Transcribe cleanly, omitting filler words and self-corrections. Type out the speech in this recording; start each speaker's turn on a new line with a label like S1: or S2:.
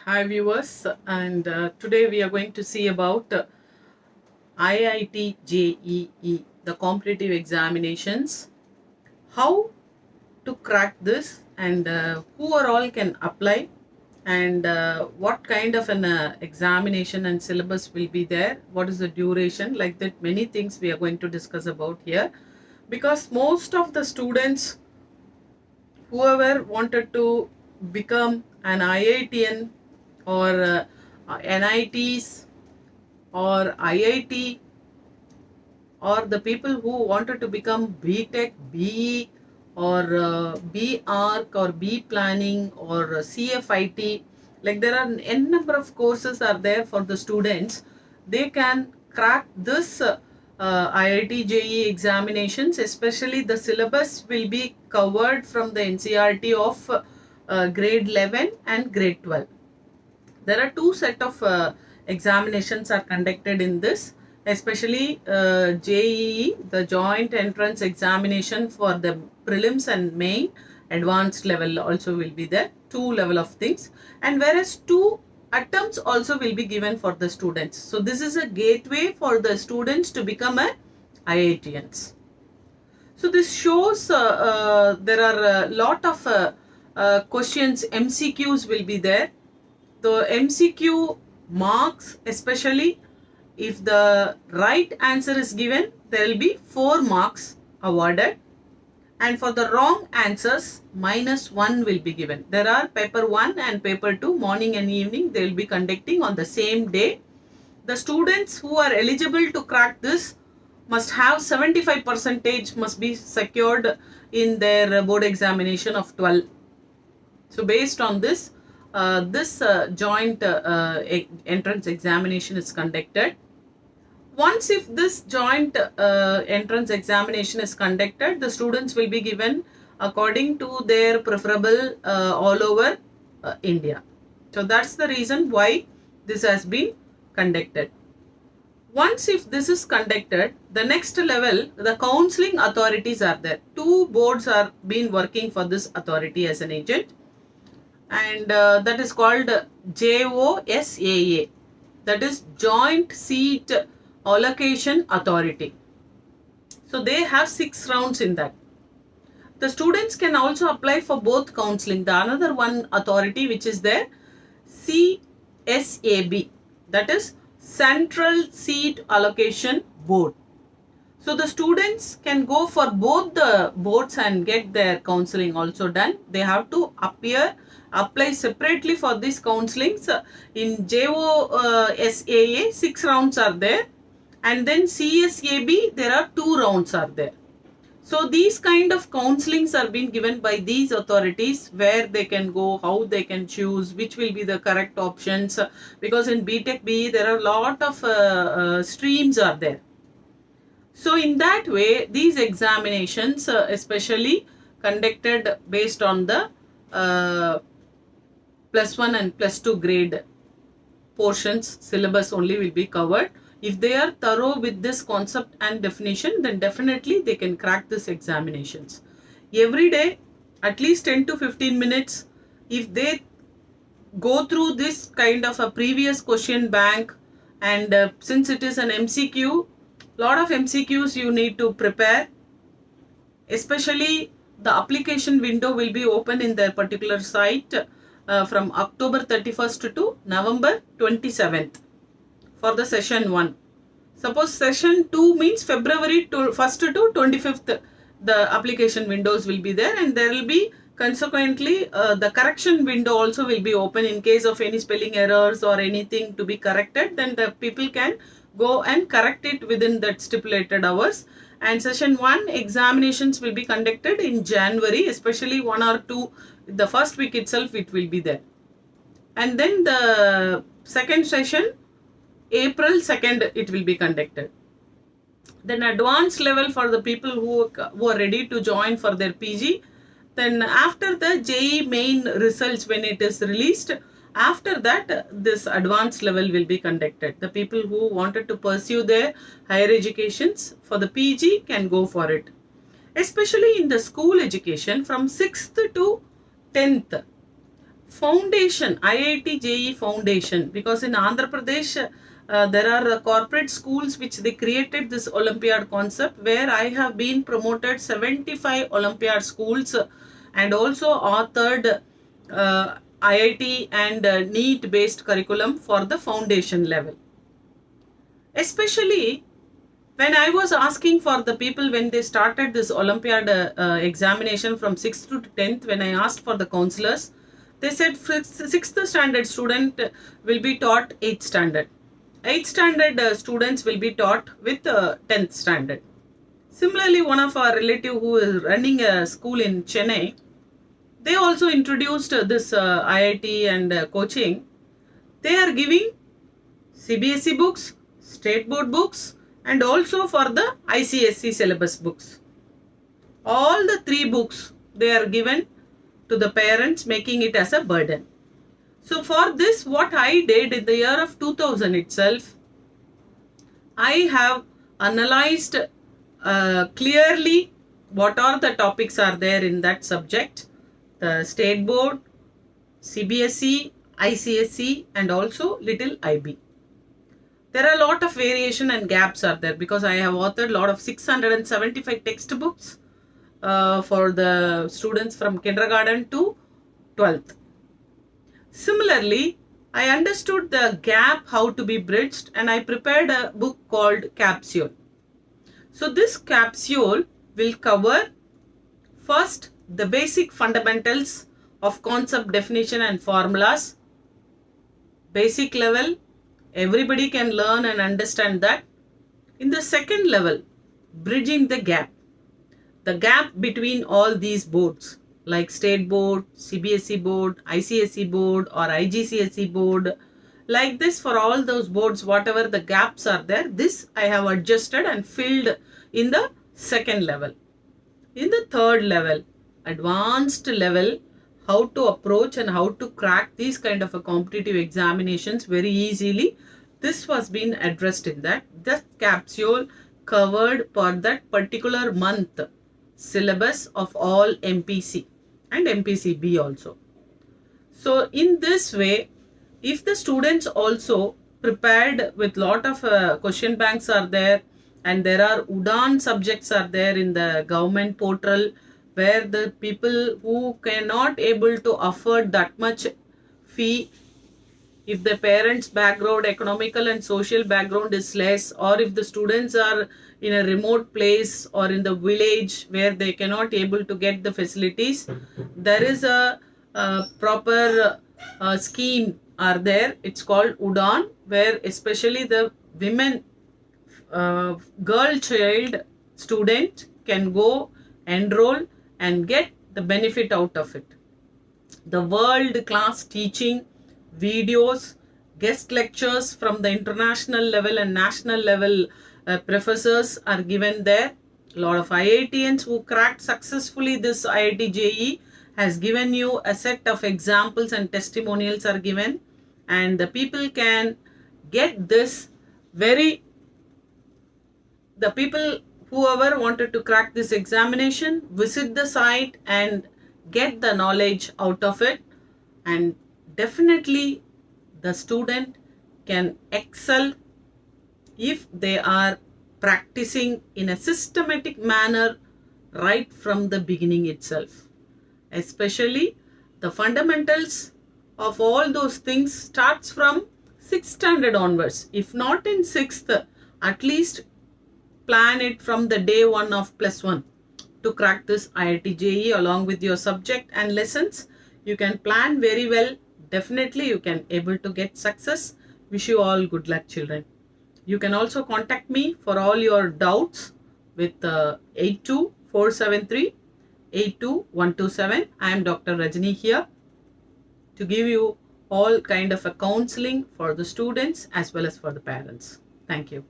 S1: Hi viewers, and today we are going to see about IIT JEE, the competitive examinations, how to crack this, and who are all can apply, and what kind of an examination and syllabus will be there, what is the duration, like that many things we are going to discuss about here, because most of the students, whoever wanted to become an IITian or NITs or IIT, or the people who wanted to become BTech, BE, or B-Arc or B Planning or CFIT, like there are n number of courses are there for the students. They can crack this IIT JEE examinations, especially the syllabus will be covered from the NCERT of grade 11 and grade 12. There are two set of examinations are conducted in this, especially JEE, the joint entrance examination for the prelims and main. Advanced level also will be there, two level of things, and whereas two attempts also will be given for the students. So this is a gateway for the students to become a IITians. So this shows there are a lot of questions, MCQs will be there. The MCQ marks, especially if the right answer is given, there will be 4 marks awarded, and for the wrong answers -1 will be given. There are paper 1 and paper 2, morning and evening, they will be conducting on the same day. The students who are eligible to crack this must have 75% must be secured in their board examination of 12. So based on this, this joint entrance examination is conducted. Once if this joint entrance examination is conducted, the students will be given according to their preferable all over India. So that's the reason why this has been conducted. Once if this is conducted, the next level, the counseling authorities are there. 2 boards are been working for this authority as an agent, and that is called JOSAA, that is Joint Seat Allocation Authority. So they have 6 rounds in that. The students can also apply for both counseling. The another one authority which is there, CSAB, that is Central Seat Allocation Board. So the students can go for both the boards and get their counseling also done. They have to apply separately for these counselings. In JOSAA, 6 rounds are there, and then CSAB, there are 2 rounds are there. So these kind of counselings are being given by these authorities, where they can go, how they can choose, which will be the correct options, because in BTech BE there are a lot of streams are there. So in that way, these examinations especially conducted based on the +1 and +2 grade portions, syllabus only will be covered. If they are thorough with this concept and definition, then definitely they can crack this examinations. Every day, at least 10 to 15 minutes, if they go through this kind of a previous question bank, and since it is an MCQ, lot of MCQs you need to prepare, especially the application window will be open in their particular site from October 31st to November 27th for the session 1. Suppose session 2 means February 1st to 25th, the application windows will be there, and there will be consequently the correction window also will be open in case of any spelling errors or anything to be corrected. Then the people can go and correct it within that stipulated hours. And session 1 examinations will be conducted in January, especially 1 or 2, the first week itself it will be there. And then the second session, April 2nd, it will be conducted. Then advanced level for the people who are ready to join for their PG. Then after the JEE main results, when it is released, after that this advanced level will be conducted. The people who wanted to pursue their higher educations for the PG can go for it. Especially in the school education from 6th to 10th. foundation, IIT JEE Foundation, because in Andhra Pradesh there are corporate schools which they created this Olympiad concept, where I have been promoted 75 Olympiad schools and also authored IIT and NEET based curriculum for the foundation level. Especially when I was asking for the people when they started this Olympiad examination from 6th to 10th, when I asked for the counselors, they said 6th standard student will be taught 8th standard. 8th standard students will be taught with 10th standard. Similarly, one of our relative who is running a school in Chennai, they also introduced this IIT and coaching. They are giving CBSE books, state board books, and also for the ICSE syllabus books. All the 3 books they are given to the parents, making it as a burden. So for this, what I did in the year of 2000 itself, I have analyzed clearly what are the topics are there in that subject, the state board, CBSE, ICSE, and also little IB. There are a lot of variation and gaps are there, because I have authored a lot of 675 textbooks for the students from kindergarten to 12th. Similarly, I understood the gap how to be bridged, and I prepared a book called Capsule. So this capsule will cover first the basic fundamentals of concept definition and formulas. Basic level, everybody can learn and understand that. In the second level, bridging the gap between all these boards like state board, CBSE board, ICSE board, or IGCSE board. Like this, for all those boards, whatever the gaps are there, this I have adjusted and filled in the second level. In the third level, advanced level, how to approach and how to crack these kind of a competitive examinations very easily, this was being addressed in that. The capsule covered for that particular month syllabus of all MPC and MPCB also. So in this way, if the students also prepared with lot of question banks are there, and there are UDAN subjects are there in the government portal, where the people who cannot able to afford that much fee, if the parents background, economical and social background is less, or if the students are in a remote place or in the village where they cannot able to get the facilities, there is a proper scheme are there. It's called UDAN, where especially the women girl child student can go enroll and get the benefit out of it. The world class teaching, videos, guest lectures from the international level and national level professors are given there. A lot of IITians who cracked successfully this IIT JEE has given you a set of examples and testimonials are given, and the people can get this the people whoever wanted to crack this examination, visit the site and get the knowledge out of it, and definitely the student can excel if they are practicing in a systematic manner right from the beginning itself. Especially the fundamentals of all those things starts from 6th standard onwards. If not in 6th, at least plan it from the day 1 of +1 to crack this IIT JEE along with your subject and lessons. You can plan very well. Definitely you can able to get success. Wish you all good luck, children. You can also contact me for all your doubts with 82473 82127. I am Dr. Rajani here to give you all kind of a counseling for the students as well as for the parents. Thank you.